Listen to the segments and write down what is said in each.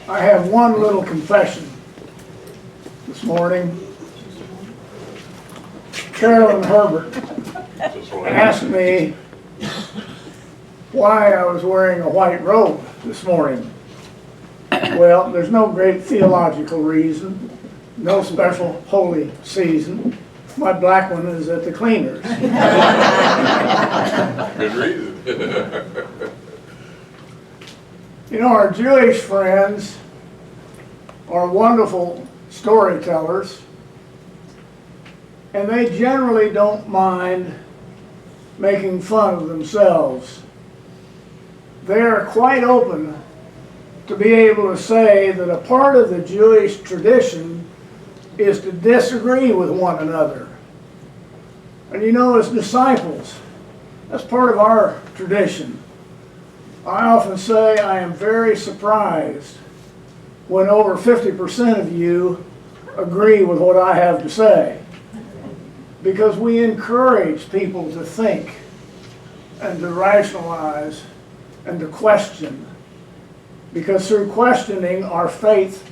I have one little confession this morning. Carolyn Herbert asked me why I was wearing a white robe this morning. Well, there's no great theological reason, no special holy season. My black one is at the cleaners. Good reason. You know, our Jewish friends are wonderful storytellers, and they generally don't mind making fun of themselves. They are quite open to be able to say that a part of the Jewish tradition is to disagree with one another. And you know, as disciples, that's part of our tradition. I often say I am very surprised when over 50% of you agree with what I have to say, because we encourage people to think and to rationalize and to question, because through questioning our faith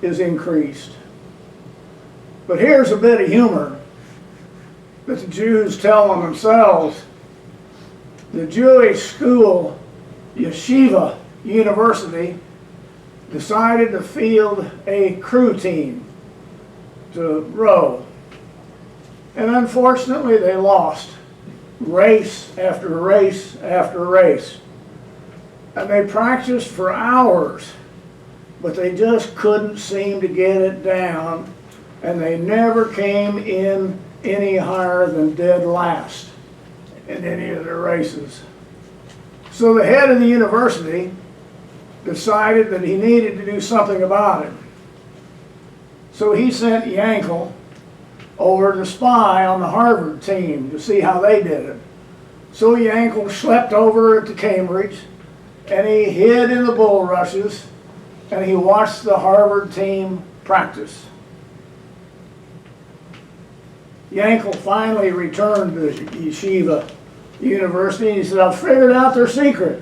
is increased. But here's a bit of humor that the Jews tell on themselves. The Jewish school, yeshiva, university, decided to field a crew team to row. And unfortunately they lost race after race after race. And they practiced for hours, but they just couldn't seem to get it down, and they never came in any higher than dead last in any of their races. So the head of the university decided that he needed to do something about it. So he sent Yankel over to spy on the Harvard team to see how they did it. So Yankel slept over to Cambridge, and he hid in the bulrushes, and he watched the Harvard team practice. Yankel finally returned to Yeshiva University, and he said, "I've figured out their secret.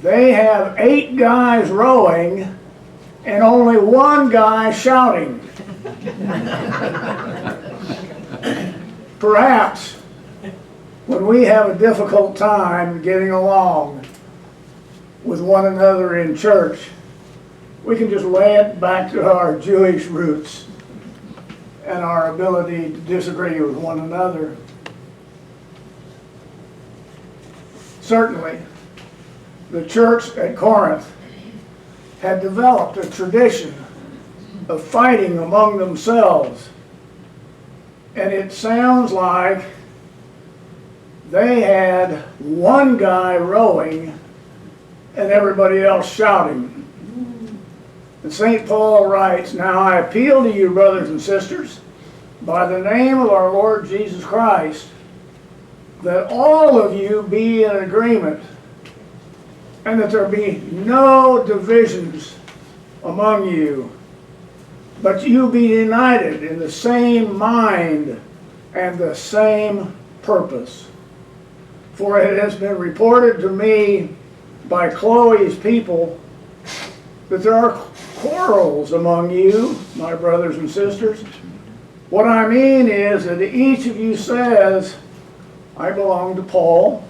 They have 8 guys rowing and only 1 guy shouting." Perhaps when we have a difficult time getting along with one another in church, we can just lay it back to our Jewish roots and our ability to disagree with one another. Certainly, the church at Corinth had developed a tradition of fighting among themselves, and it sounds like they had 1 guy rowing and everybody else shouting. And St. Paul writes, "Now I appeal to you, brothers and sisters, by the name of our Lord Jesus Christ, that all of you be in agreement, and that there be no divisions among you, but you be united in the same mind and the same purpose. For it has been reported to me by Chloe's people that there are quarrels among you, my brothers and sisters. What I mean is that each of you says, I belong to Paul,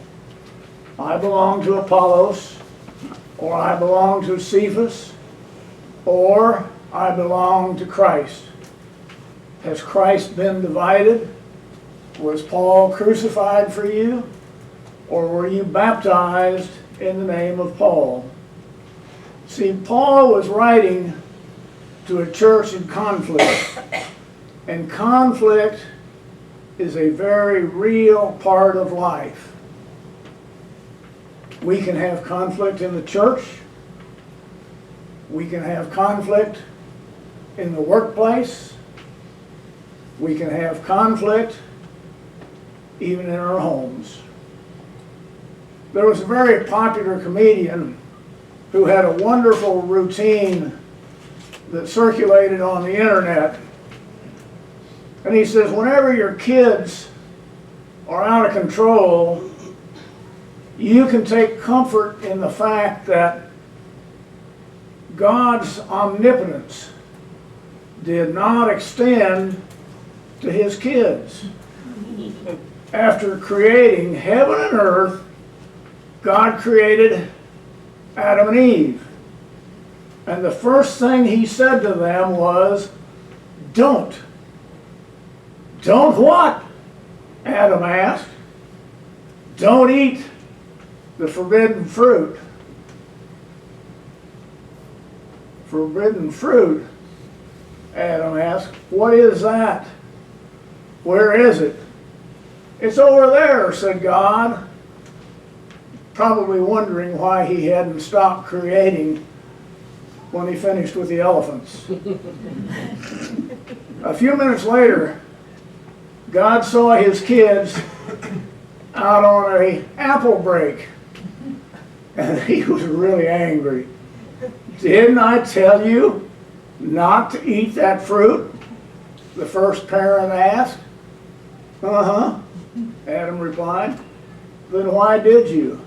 I belong to Apollos, or I belong to Cephas, or I belong to Christ. Has Christ been divided? Was Paul crucified for you? Or were you baptized in the name of Paul?" See, Paul was writing to a church in conflict, and conflict is a very real part of life. We can have conflict in the church. We can have conflict in the workplace. We can have conflict even in our homes. There was a very popular comedian who had a wonderful routine that circulated on the internet. And he says, whenever your kids are out of control, you can take comfort in the fact that God's omnipotence did not extend to his kids. After creating heaven and earth, God created Adam and Eve. And the first thing he said to them was, don't. Don't what? Adam asked. Don't eat the forbidden fruit. Forbidden fruit? Adam asked. What is that? Where is it? It's over there, said God, probably wondering why he hadn't stopped creating when he finished with the elephants. A few minutes later, God saw his kids out on an apple break, and he was really angry. Didn't I tell you not to eat that fruit? The first parent asked. Uh-huh, Adam replied. Then why did you?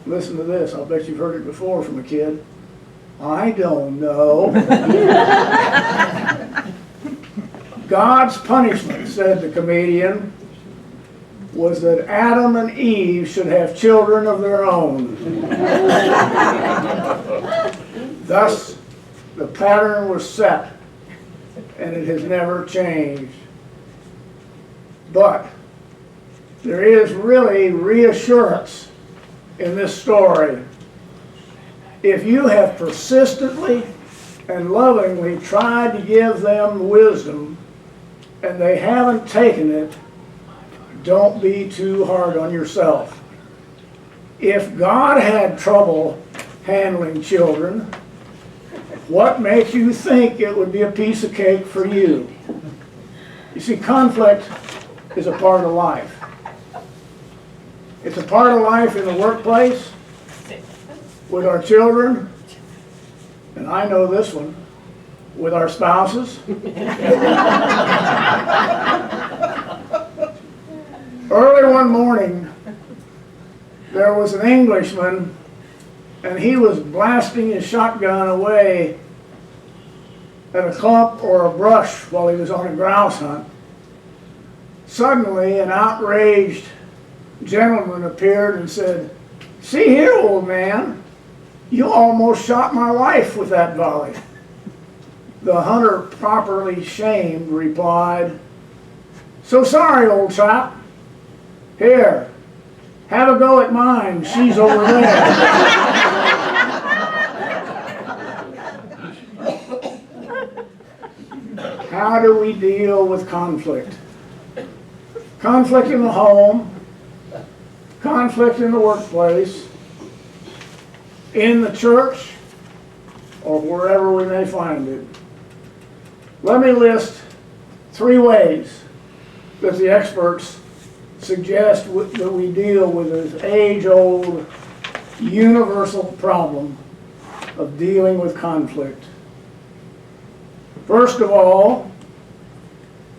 Listen to this, I'll bet you've heard it before from a kid. I don't know. God's punishment, said the comedian, was that Adam and Eve should have children of their own. Thus, the pattern was set, and it has never changed. But there is really reassurance in this story. If you have persistently and lovingly tried to give them wisdom and they haven't taken it, don't be too hard on yourself. If God had trouble handling children, what makes you think it would be a piece of cake for you? You see, conflict is a part of life. It's a part of life in the workplace, with our children, and I know this one, with our spouses. Early one morning, there was an Englishman, and he was blasting his shotgun away at a clump or a brush while he was on a grouse hunt. Suddenly, an outraged gentleman appeared and said, "See here, old man, you almost shot my wife with that volley." The hunter, properly shamed, replied, "So sorry, old chap. Here, have a go at mine. She's over there." How do we deal with conflict? Conflict in the home, conflict in the workplace, in the church, or wherever we may find it. Let me list 3 ways that the experts suggest that we deal with this age-old, universal problem of dealing with conflict. First of all,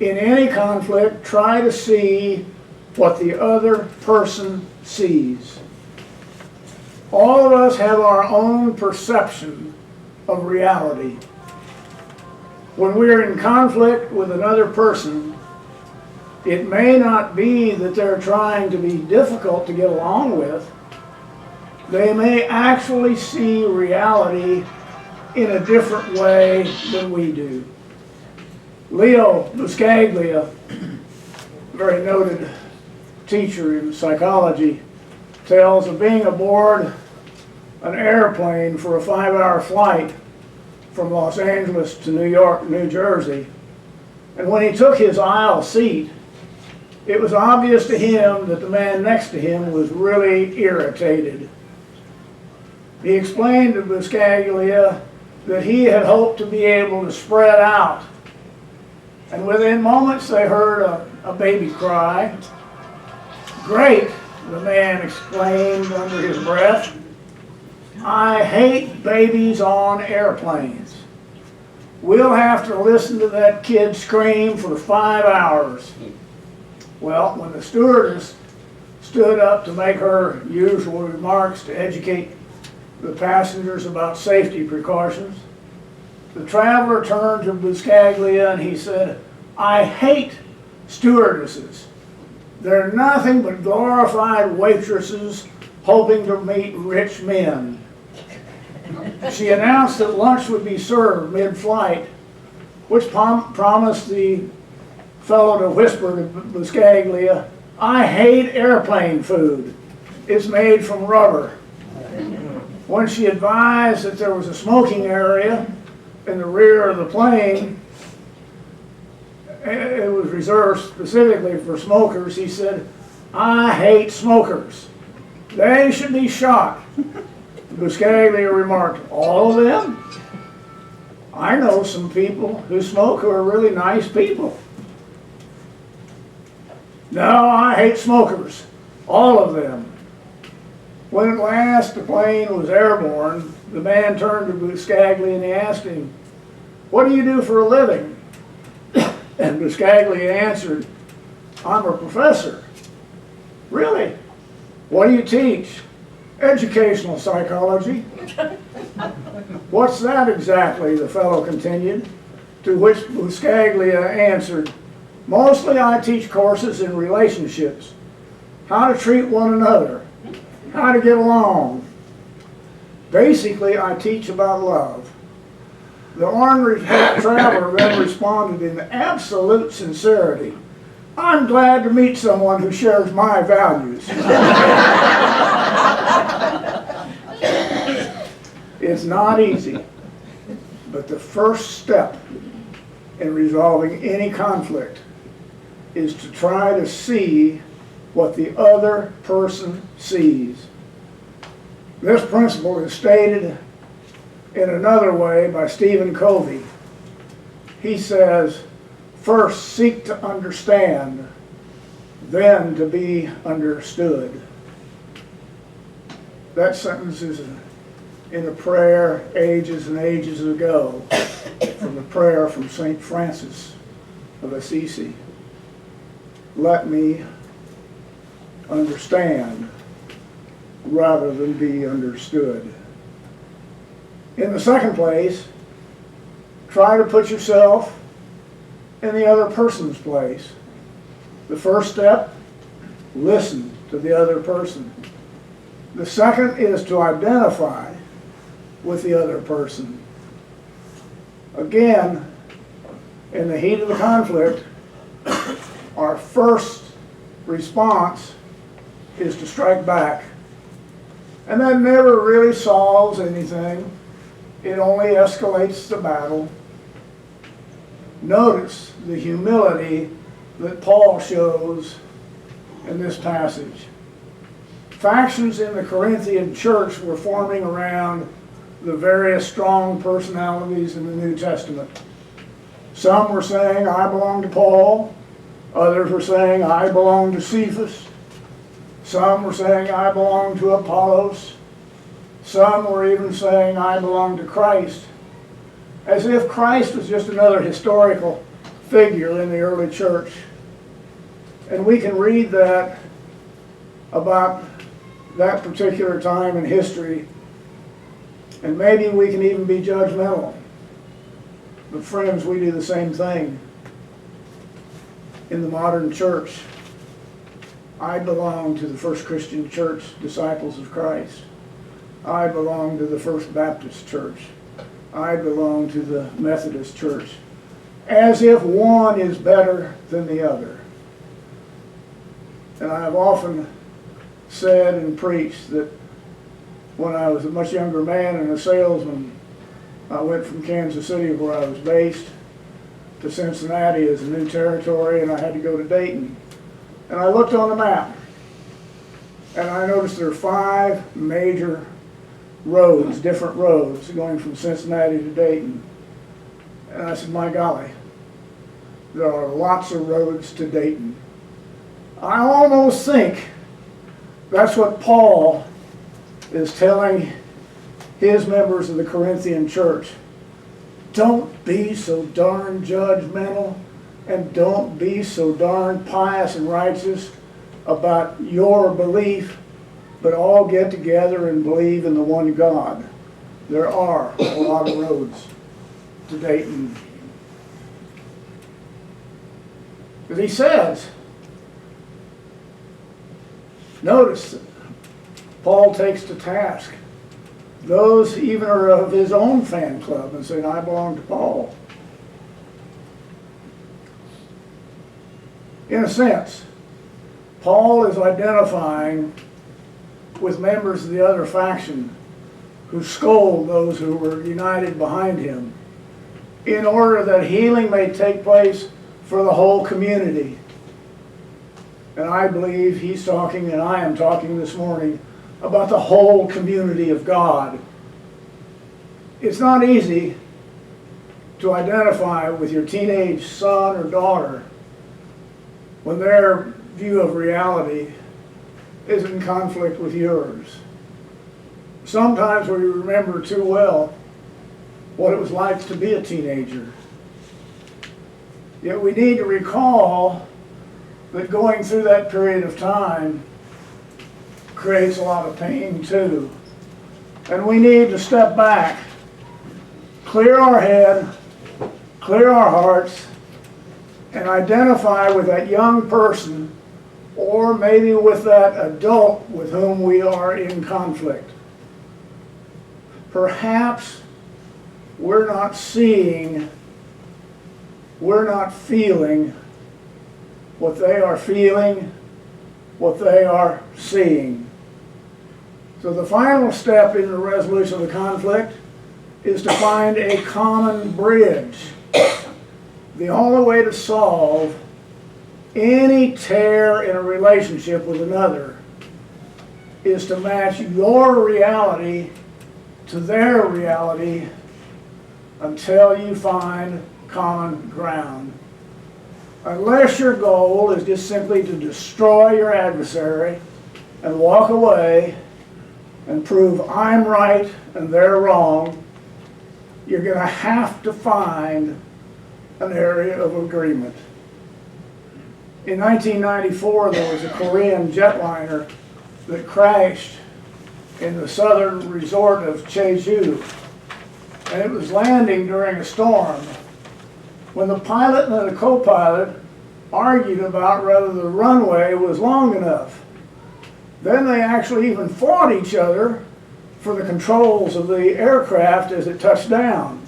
in any conflict, try to see what the other person sees. All of us have our own perception of reality. When we're in conflict with another person, it may not be that they're trying to be difficult to get along with. They may actually see reality in a different way than we do. Leo Buscaglia, very noted teacher in psychology, tells of being aboard an airplane for a 5-hour flight from Los Angeles to New York, New Jersey. And when he took his aisle seat, it was obvious to him that the man next to him was really irritated. He explained to Buscaglia that he had hoped to be able to spread out. And within moments they heard a baby cry. "Great," the man exclaimed under his breath. "I hate babies on airplanes. We'll have to listen to that kid scream for 5 hours. Well, when the stewardess stood up to make her usual remarks to educate the passengers about safety precautions, The traveler turned to Buscaglia and he said, "I hate stewardesses. They're nothing but glorified waitresses hoping to meet rich men." She announced that lunch would be served mid-flight, which promised the fellow to whisper to Buscaglia, "I hate airplane food. It's made from rubber." When she advised that there was a smoking area in the rear of the plane, it was reserved specifically for smokers, he said, "I hate smokers. They should be shot." Buscaglia remarked, "All of them? I know some people who smoke who are really nice people." "No, I hate smokers. All of them." When at last the plane was airborne, the man turned to Buscaglia and he asked him, "What do you do for a living?" And Buscaglia answered, "I'm a professor." "Really? What do you teach?" "Educational psychology." "What's that exactly?" the fellow continued, to which Buscaglia answered, "Mostly I teach courses in relationships, how to treat one another, how to get along. Basically, I teach about love." The ornery traveler then responded in absolute sincerity, "I'm glad to meet someone who shares my values." It's not easy, but the first step in resolving any conflict is to try to see what the other person sees. This principle is stated in another way by Stephen Covey. He says, "First seek to understand, then to be understood." That sentence is in a prayer ages and ages ago, from a prayer from St. Francis of Assisi. Let me understand rather than be understood. In the second place, try to put yourself in the other person's place. The first step, listen to the other person. The second is to identify with the other person. Again, in the heat of the conflict, our first response is to strike back. And that never really solves anything. It only escalates the battle. Notice the humility that Paul shows in this passage. Factions in the Corinthian church were forming around the various strong personalities in the New Testament. Some were saying, "I belong to Paul." Others were saying, "I belong to Cephas." Some were saying, "I belong to Apollos." Some were even saying, "I belong to Christ," as if Christ was just another historical figure in the early church. And we can read that about that particular time in history, and maybe we can even be judgmental. But friends, we do the same thing in the modern church. I belong to the First Christian Church, Disciples of Christ. I belong to the First Baptist Church. I belong to the Methodist Church. As if one is better than the other. And I have often said and preached that when I was a much younger man and a salesman, I went from Kansas City, where I was based, to Cincinnati as a new territory, and I had to go to Dayton. And I looked on the map, and I noticed there are 5 major roads, different roads, going from Cincinnati to Dayton. And I said, my golly, there are lots of roads to Dayton. I almost think that's what Paul is telling his members of the Corinthian church. Don't be so darn judgmental, and don't be so darn pious and righteous about your belief, but all get together and believe in the one God. There are a lot of roads to Dayton. Because he says, notice that Paul takes to task those even are of his own fan club and saying, I belong to Paul. In a sense, Paul is identifying with members of the other faction who scold those who were united behind him in order that healing may take place for the whole community. And I believe he's talking, and I am talking this morning, about the whole community of God. It's not easy to identify with your teenage son or daughter when their view of reality is in conflict with yours. Sometimes we remember too well what it was like to be a teenager. Yet we need to recall that going through that period of time creates a lot of pain too. And we need to step back, clear our head, clear our hearts, and identify with that young person or maybe with that adult with whom we are in conflict. Perhaps we're not seeing, we're not feeling what they are feeling, what they are seeing. So the final step in the resolution of the conflict is to find a common bridge. The only way to solve any tear in a relationship with another is to match your reality to their reality until you find common ground. Unless your goal is just simply to destroy your adversary and walk away and prove I'm right and they're wrong, you're going to have to find an area of agreement. In 1994, there was a Korean jetliner that crashed in the southern resort of Jeju, and it was landing during a storm when the pilot and the co-pilot argued about whether the runway was long enough. Then they actually even fought each other for the controls of the aircraft as it touched down.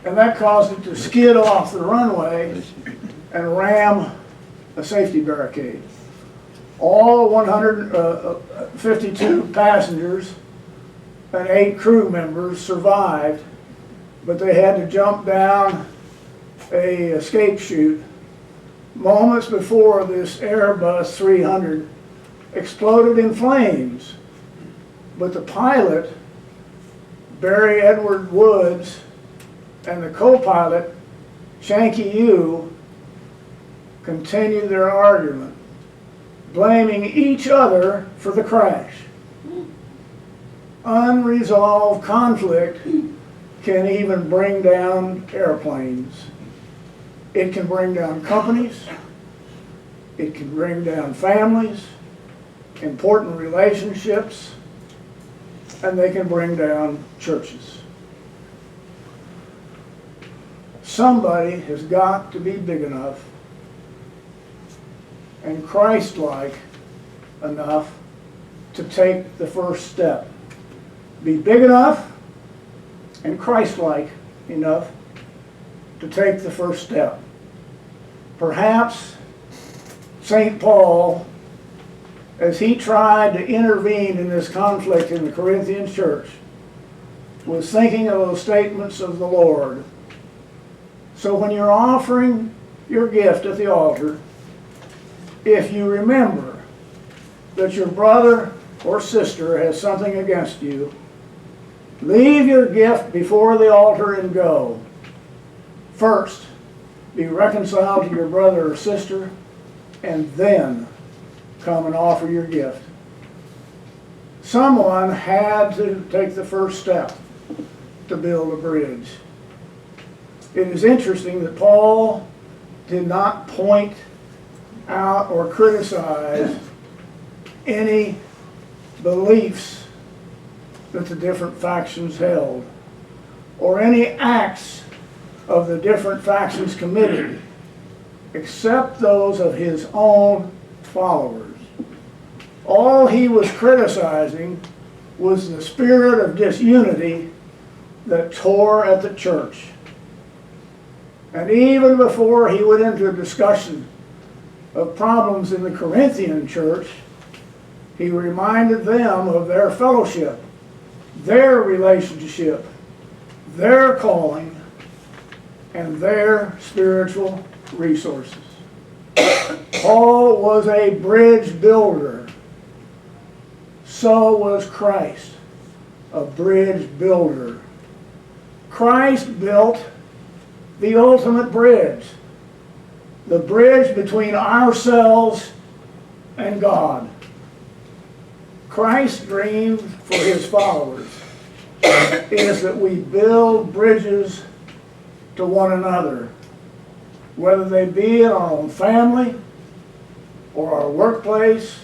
And that caused it to skid off the runway and ram a safety barricade. All 152 passengers and 8 crew members survived, but they had to jump down a escape chute moments before this Airbus 300 exploded in flames. But the pilot, Barry Edward Woods, and the co-pilot, Shanky Yu, continued their argument, blaming each other for the crash. Unresolved conflict can even bring down airplanes. It can bring down companies. It can bring down families, important relationships, and they can bring down churches. Somebody has got to be big enough and Christ-like enough to take the first step. Be big enough and Christ-like enough to take the first step. Perhaps St. Paul, as he tried to intervene in this conflict in the Corinthian church, was thinking of those statements of the Lord. So when you're offering your gift at the altar, if you remember that your brother or sister has something against you, leave your gift before the altar and go. First, be reconciled to your brother or sister, and then come and offer your gift. Someone had to take the first step to build a bridge. It is interesting that Paul did not point out or criticize any beliefs that the different factions held, or any acts of the different factions committed, except those of his own followers. All he was criticizing was the spirit of disunity that tore at the church. And even before he went into a discussion of problems in the Corinthian church, he reminded them of their fellowship, their relationship, their calling, and their spiritual resources. Paul was a bridge builder. So was Christ, a bridge builder. Christ built the ultimate bridge, the bridge between ourselves and God. Christ's dream for his followers is that we build bridges to one another, whether they be in our own family, or our workplace,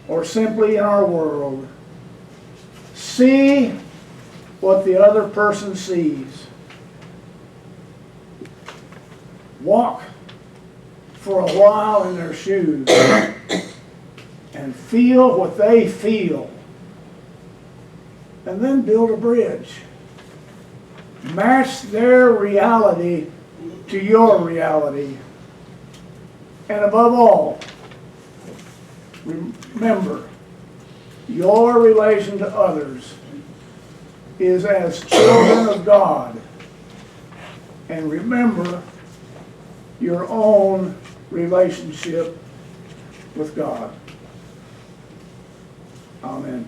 or simply in our world. See what the other person sees. Walk for a while in their shoes and feel what they feel. And then build a bridge. Match their reality to your reality. And above all, remember, your relation to others is as children of God. And remember your own relationship with God. Amen.